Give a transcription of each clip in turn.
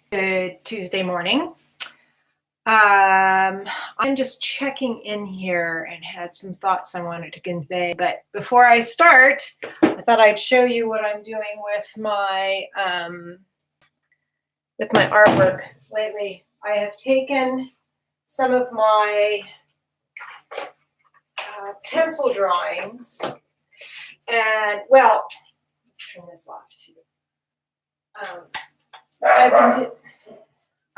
Good Tuesday morning. I'm just checking in here and had some thoughts I wanted to convey. But before I start, I thought I'd show you what I'm doing with my artwork lately. I have taken some of my pencil drawings, and well, let's turn this off too.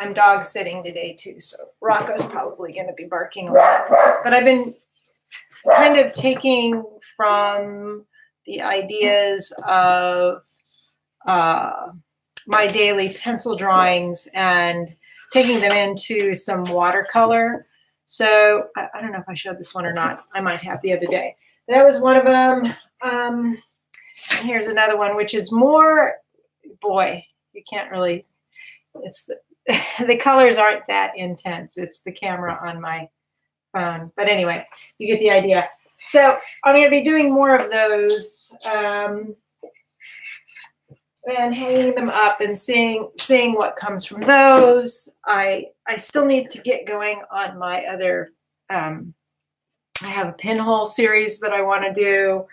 I'm dog sitting today too, so Rocco's probably going to be barking a lot. But I've been kind of taking from the ideas of my daily pencil drawings and taking them into some watercolor. So I don't know if I showed this one or not. I might have the other day. That was one of them. And here's another one, which is more, boy, you can't really, it's the colors aren't that intense. It's the camera on my phone. But anyway, you get the idea. So I'm going to be doing more of those and hanging them up and seeing what comes from those. I still need to get going on my other, I have a pinhole series that I want to do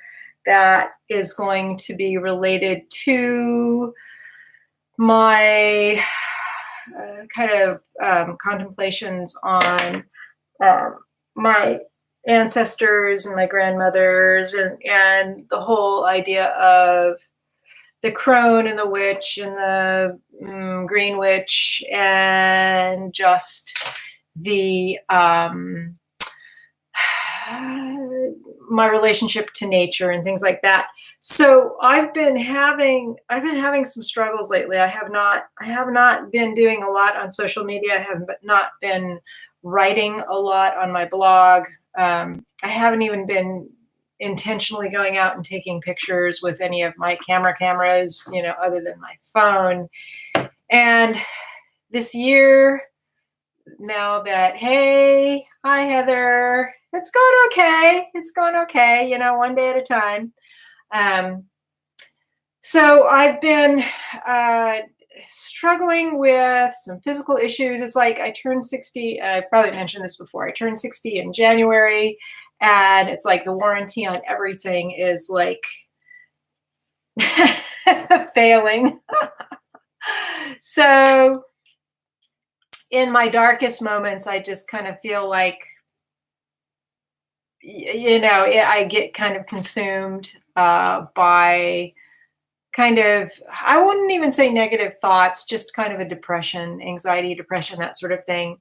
that is going to be related to my kind of contemplations on my ancestors and my grandmothers and the whole idea of the crone and the witch and the green witch and just the my relationship to nature and things like that. So I've been having some struggles lately. I have not been doing a lot on social media. I have not been writing a lot on my blog. I haven't even been intentionally going out and taking pictures with any of my cameras, other than my phone. And this year, now that, hey, hi Heather, it's going okay. It's going okay, one day at a time. So I've been struggling with some physical issues. It's like I turned 60. I probably mentioned this before. I turned 60 in January, and it's like the warranty on everything is like failing. So in my darkest moments, I just kind of feel like, I get kind of consumed by kind of, I wouldn't even say negative thoughts, just kind of a depression, anxiety, depression, that sort of thing.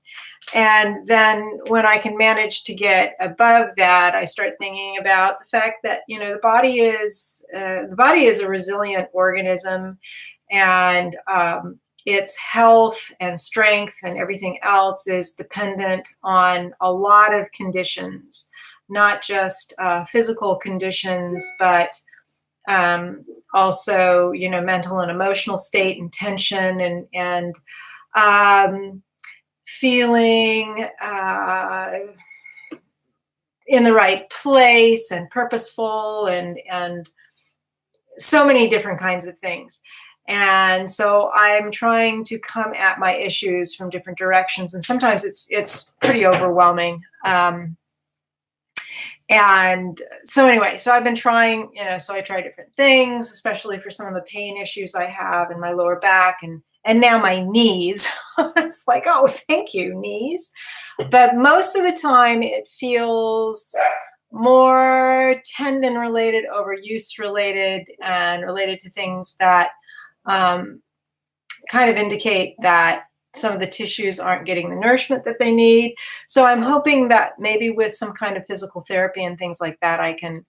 And then when I can manage to get above that, I start thinking about the fact that, the body is a resilient organism, and its health and strength and everything else is dependent on a lot of conditions, not just physical conditions, but also, mental and emotional state and tension and feeling in the right place and purposeful and so many different kinds of things. And so I'm trying to come at my issues from different directions, and sometimes it's pretty overwhelming. And so anyway, so I've been trying, so I try different things, especially for some of the pain issues I have in my lower back and now my knees. It's like, oh, thank you, knees. But most of the time it feels more tendon related, overuse related, and related to things that kind of indicate that some of the tissues aren't getting the nourishment that they need. So I'm hoping that maybe with some kind of physical therapy and things like that, I can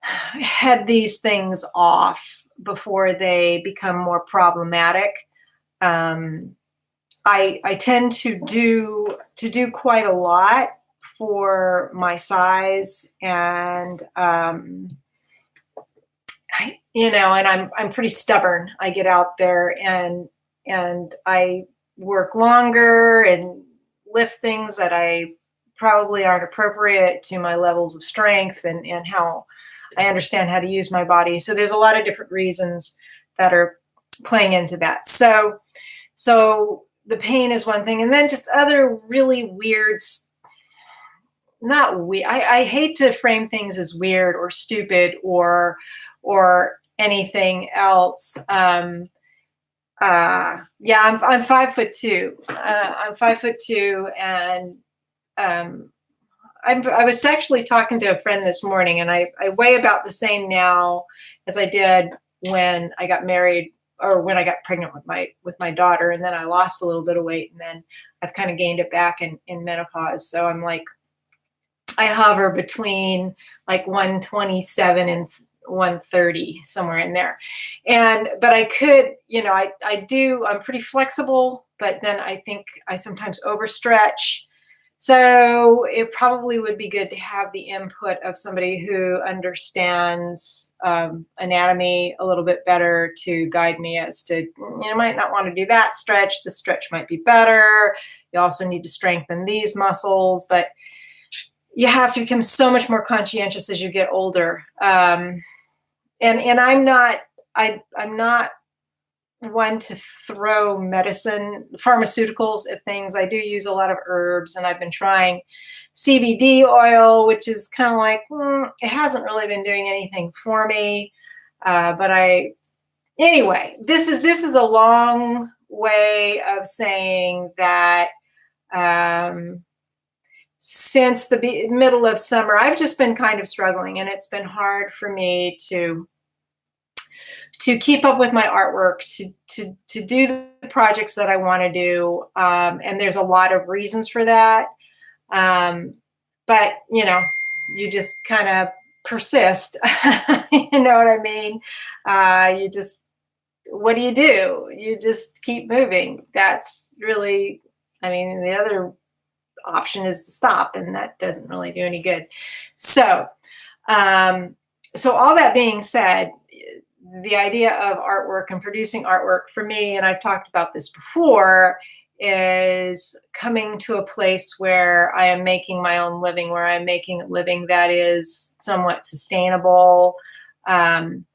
head these things off before they become more problematic. I tend to do quite a lot for my size, and I'm pretty stubborn. I get out there and I work longer and lift things that I probably aren't appropriate to my levels of strength and how I understand how to use my body. So there's a lot of different reasons that are playing into that. So So the pain is one thing, and then just other really weird, not weird. I hate to frame things as weird or stupid or anything else. Yeah, I'm 5'2". I'm 5'2", and I was actually talking to a friend this morning, and I weigh about the same now as I did when I got married or when I got pregnant with my daughter, and then I lost a little bit of weight, and then I've kind of gained it back in menopause. So I'm like, I hover between like 127 and 130, somewhere in there. But I could, I'm pretty flexible, but then I think I sometimes overstretch. So it probably would be good to have the input of somebody who understands anatomy a little bit better to guide me as to, you might not want to do that stretch. The stretch might be better. You also need to strengthen these muscles, but you have to become so much more conscientious as you get older. And I'm not one to throw pharmaceuticals at things. I do use a lot of herbs, and I've been trying CBD oil, which is kind of like, it hasn't really been doing anything for me. Anyway, this is a long way of saying that, since the middle of summer, I've just been kind of struggling, and it's been hard for me to keep up with my artwork, to do the projects that I want to do. And there's a lot of reasons for that. But, you just kind of persist. You know what I mean? What do? You just keep moving. That's really, the other option is to stop, and that doesn't really do any good. So all that being said, the idea of artwork and producing artwork for me, and I've talked about this before, is coming to a place where I am making my own living, where I'm making a living that is somewhat sustainable, and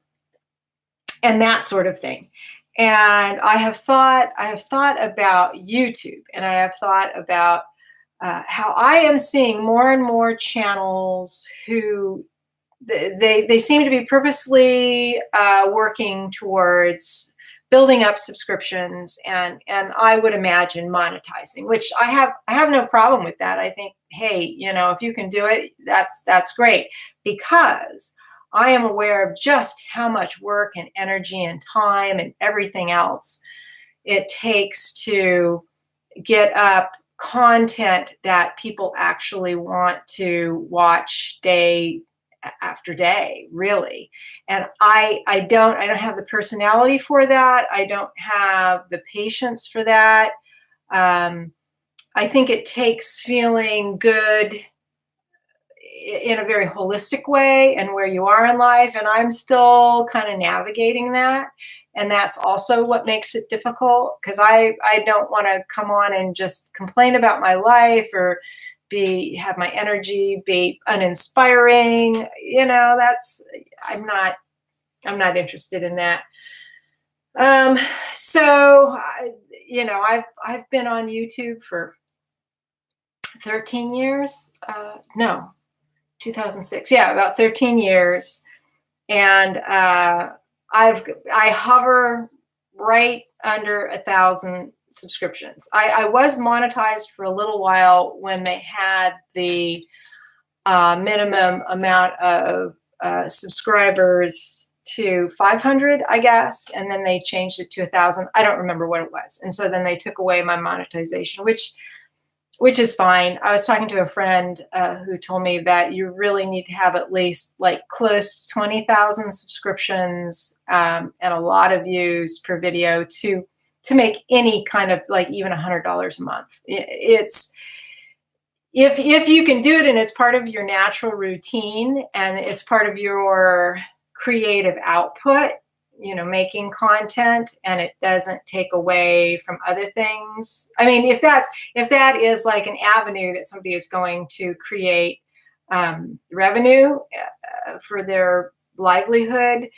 that sort of thing. And I have thought about YouTube, and I have thought about how I am seeing more and more channels who they seem to be purposely working towards building up subscriptions, and I would imagine monetizing, which I have no problem with that. I think, hey, if you can do it, that's great, because I am aware of just how much work and energy and time and everything else it takes to get up content that people actually want to watch day after day, really. And I don't have the personality for that. I don't have the patience for that. I think it takes feeling good in a very holistic way and where you are in life. And I'm still kind of navigating that. And that's also what makes it difficult, because I don't want to come on and just complain about my life or have my energy be uninspiring. I'm not interested in that. So I've been on YouTube for 13 years. No, 2006. Yeah, about 13 years. And I hover right under 1,000 subscriptions. I was monetized for a little while when they had the minimum amount of subscribers to 500, I guess, and then they changed it to 1,000. I don't remember what it was. And so then they took away my monetization, which is fine. I was talking to a friend who told me that you really need to have at least like close to 20,000 subscriptions and a lot of views per video to make any kind of, like, even $100 a month. It's if you can do it and it's part of your natural routine and it's part of your creative output, making content, and it doesn't take away from other things. If that is like an avenue that somebody is going to create revenue for their livelihood,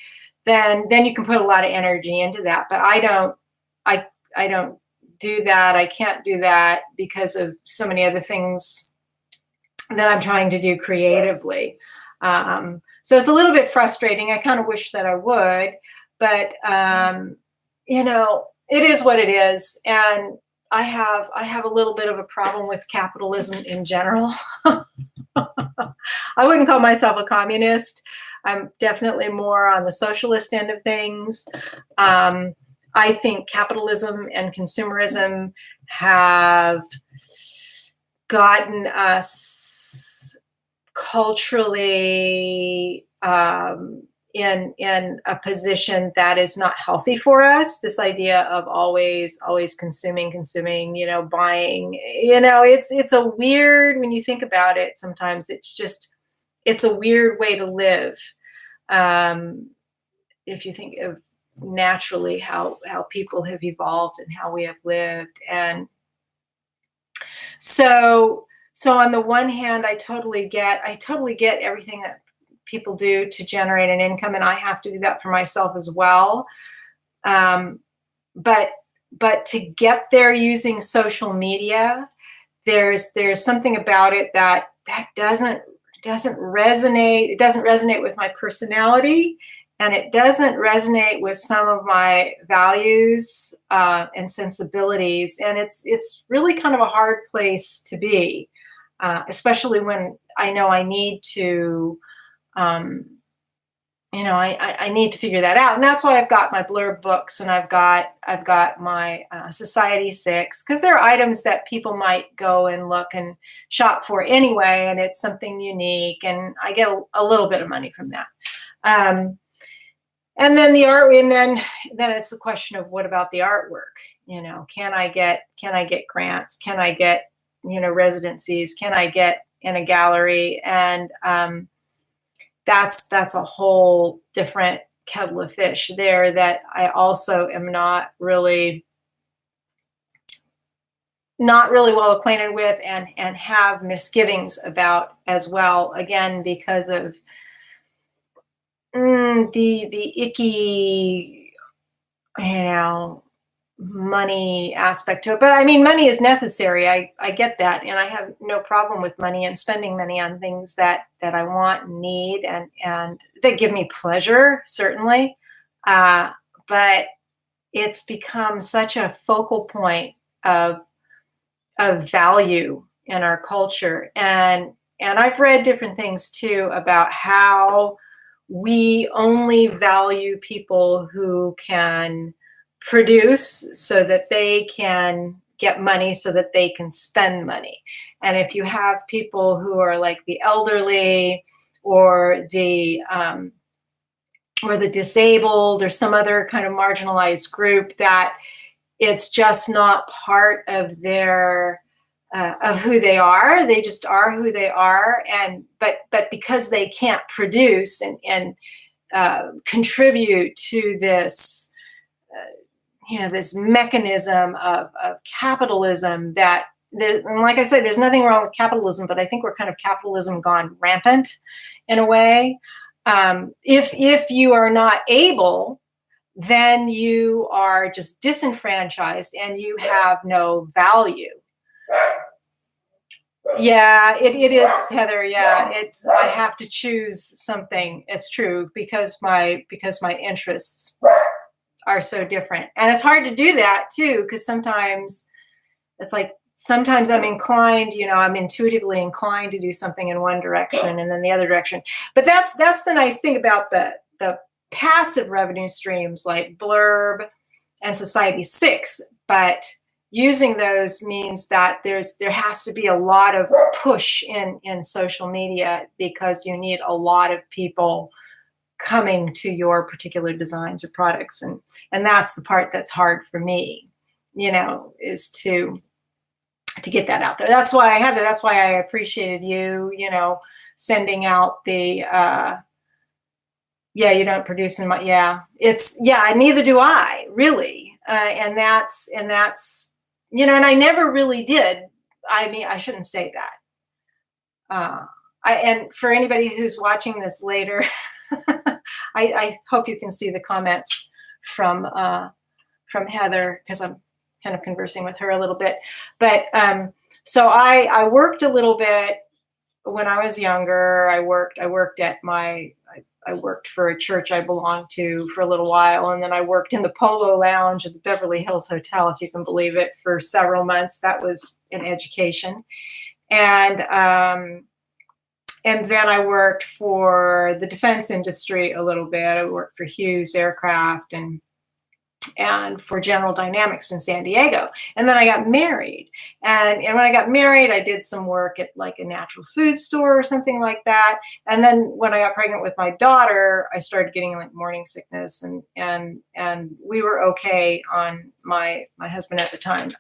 then you can put a lot of energy into that. But I don't do that. I can't do that because of so many other things that I'm trying to do creatively. So it's a little bit frustrating. I kind of wish that I would, but you know, it is what it is. And I have a little bit of a problem with capitalism in general. I wouldn't call myself a communist. I'm definitely more on the socialist end of things. I think capitalism and consumerism have gotten us culturally in a position that is not healthy for us. This idea of always consuming, you know, buying, you know, it's a weird, when you think about it, sometimes it's a weird way to live. If you think of naturally how people have evolved and how we have lived. And so on the one hand, I totally get everything that people do to generate an income, and I have to do that for myself as well. But to get there using social media, there's something about it that doesn't resonate. It doesn't resonate with my personality, and it doesn't resonate with some of my values and sensibilities. And it's really kind of a hard place to be, especially when I know I need to, you know, I need to figure that out. And that's why I've got my Blurb books, and I've got my Society 6, because they're items that people might go and look and shop for anyway, and it's something unique, and I get a little bit of money from that. And then the art, and then it's a question of, what about the artwork? You know, can I get grants? Can I get, you know, residencies? Can I get in a gallery? And that's a whole different kettle of fish there that I also am not really well acquainted with, and have misgivings about as well. Again, because of the icky, you know, money aspect to it. But I mean, money is necessary. I get that, and I have no problem with money and spending money on things that I want and need, and that give me pleasure, certainly. But it's become such a focal point of value in our culture, and I've read different things too about how we only value people who can produce so that they can get money, so that they can spend money. And if you have people who are like the elderly, or the disabled, or some other kind of marginalized group, that it's just not part of their of who they are. They just are who they are, and but because they can't produce and contribute to this, you know, this mechanism of capitalism, that there, and like I said, there's nothing wrong with capitalism, but I think we're kind of capitalism gone rampant in a way. If you are not able, then you are just disenfranchised and you have no value. Yeah, it is, Heather. Yeah, it's, I have to choose something. It's true, because my interests are so different, and it's hard to do that too, because sometimes it's like, sometimes I'm inclined, you know, I'm intuitively inclined to do something in one direction and then the other direction. But that's the nice thing about the passive revenue streams like Blurb and Society 6. But using those means that there has to be a lot of push in social media, because you need a lot of people coming to your particular designs or products, and that's the part that's hard for me, you know, is to get that out there. That's why I appreciated you, you know, sending out the yeah, you don't produce in my, yeah, it's, yeah, neither do I really, and that's you know, and I never really did. I mean, I shouldn't say that. And for anybody who's watching this later, I hope you can see the comments from Heather, because kind of conversing with her a little bit. But so I worked a little bit when I was younger. I worked for a church I belonged to for a little while, and then I worked in the Polo Lounge at the Beverly Hills Hotel, if you can believe it, for several months. That was an education. And then I worked for the defense industry a little bit. I worked for Hughes Aircraft and for General Dynamics in San Diego. And then I got married. And when I got married, I did some work at like a natural food store or something like that. And then when I got pregnant with my daughter, I started getting like morning sickness, and we were okay on my husband at the time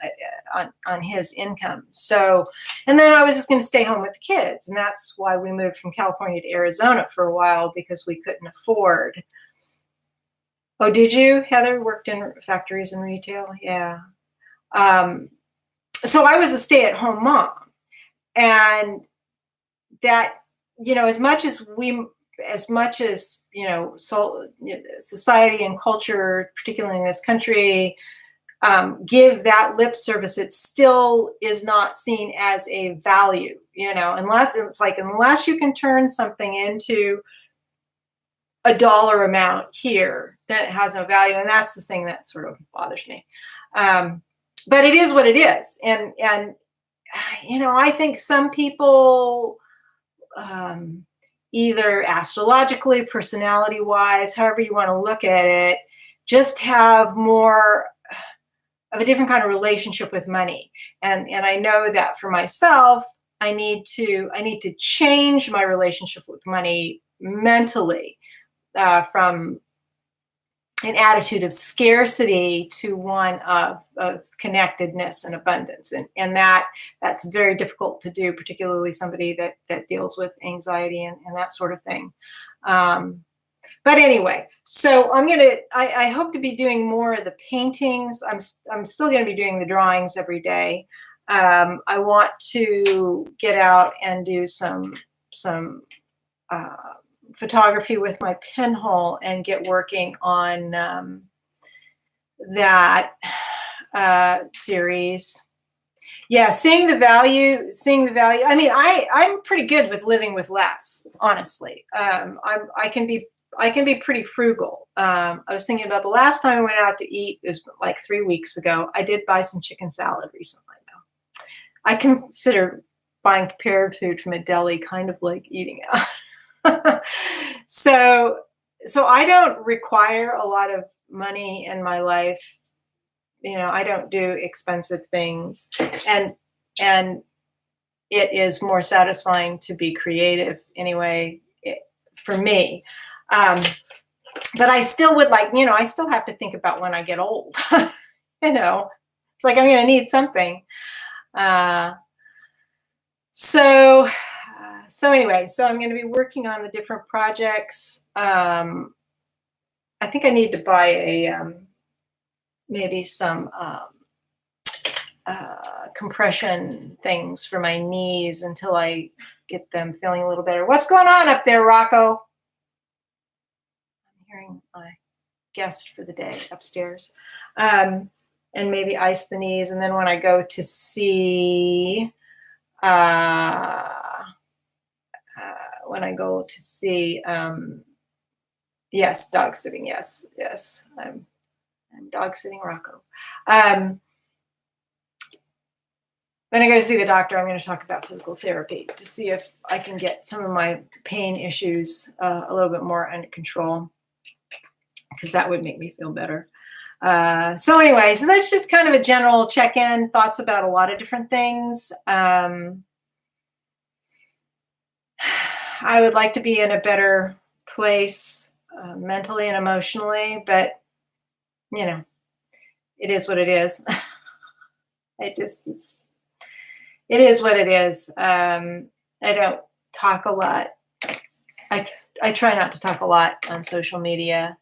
on his income. So, and then I was just going to stay home with the kids. And that's why we moved from California to Arizona for a while, because we couldn't afford. Oh, did you, Heather, worked in factories and retail? Yeah. So I was a stay-at-home mom, and that, as much as society and culture, particularly in this country, give that lip service, it still is not seen as a value, unless you can turn something into a dollar amount here, then it has no value. And that's the thing that sort of bothers me. But it is what it is. And I think some people, either astrologically, personality wise, however you want to look at it, just have more of a different kind of relationship with money. And I know that for myself, I need to change my relationship with money mentally, from an attitude of scarcity to one of connectedness and abundance. And that's very difficult to do, particularly somebody that deals with anxiety and that sort of thing. But anyway, so I hope to be doing more of the paintings. I'm still going to be doing the drawings every day. I want to get out and do some photography with my pinhole and get working on that series. Yeah, seeing the value. I mean, I'm pretty good with living with less, honestly. I can be pretty frugal. I was thinking about the last time I went out to eat is like 3 weeks ago. I did buy some chicken salad recently, though. I consider buying prepared food from a deli kind of like eating out. So I don't require a lot of money in my life. I don't do expensive things, and it is more satisfying to be creative anyway, for me. But I still would I still have to think about when I get old. It's like I'm going to need something. So anyway, I'm going to be working on the different projects. I think I need to buy maybe some compression things for my knees until I get them feeling a little better. What's going on up there, Rocco? I'm hearing my guest for the day upstairs. And maybe ice the knees. And then when I go to see... yes, dog sitting. Yes, I'm dog sitting Rocco. When I go to see the doctor, I'm going to talk about physical therapy to see if I can get some of my pain issues a little bit more under control, because that would make me feel better. So that's just kind of a general check-in, thoughts about a lot of different things. I would like to be in a better place mentally and emotionally, but it is what it is. It is what it is. I don't talk a lot. I try not to talk a lot on social media,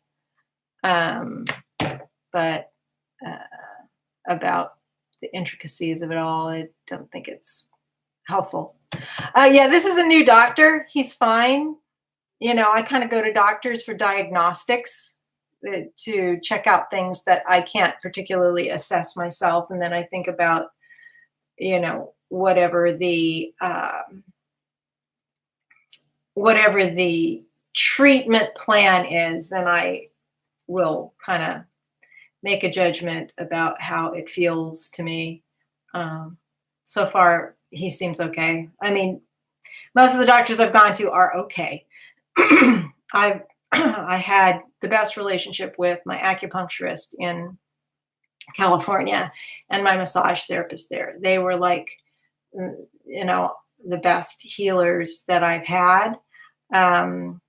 but about the intricacies of it all, I don't think it's helpful. This is a new doctor. He's fine. I kind of go to doctors for diagnostics. to check out things that I can't particularly assess myself, and then I think about, whatever the treatment plan is, then I will kind of make a judgment about how it feels to me. Um, so far, he seems okay. I mean, most of the doctors I've gone to are okay. I've I had the best relationship with my acupuncturist in California and my massage therapist there. They were like, mm, the best healers that I've had. Um,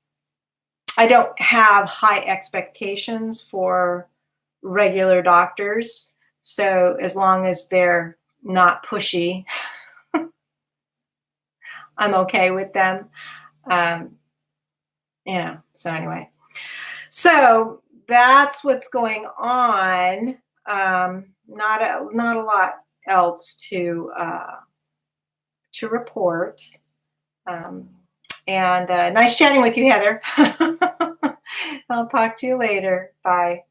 I don't have high expectations for regular doctors. So as long as they're not pushy, I'm okay with them. Um, so anyway, so that's what's going on. Not a lot else to report. Um, and nice chatting with you, Heather. I'll talk to you later. Bye.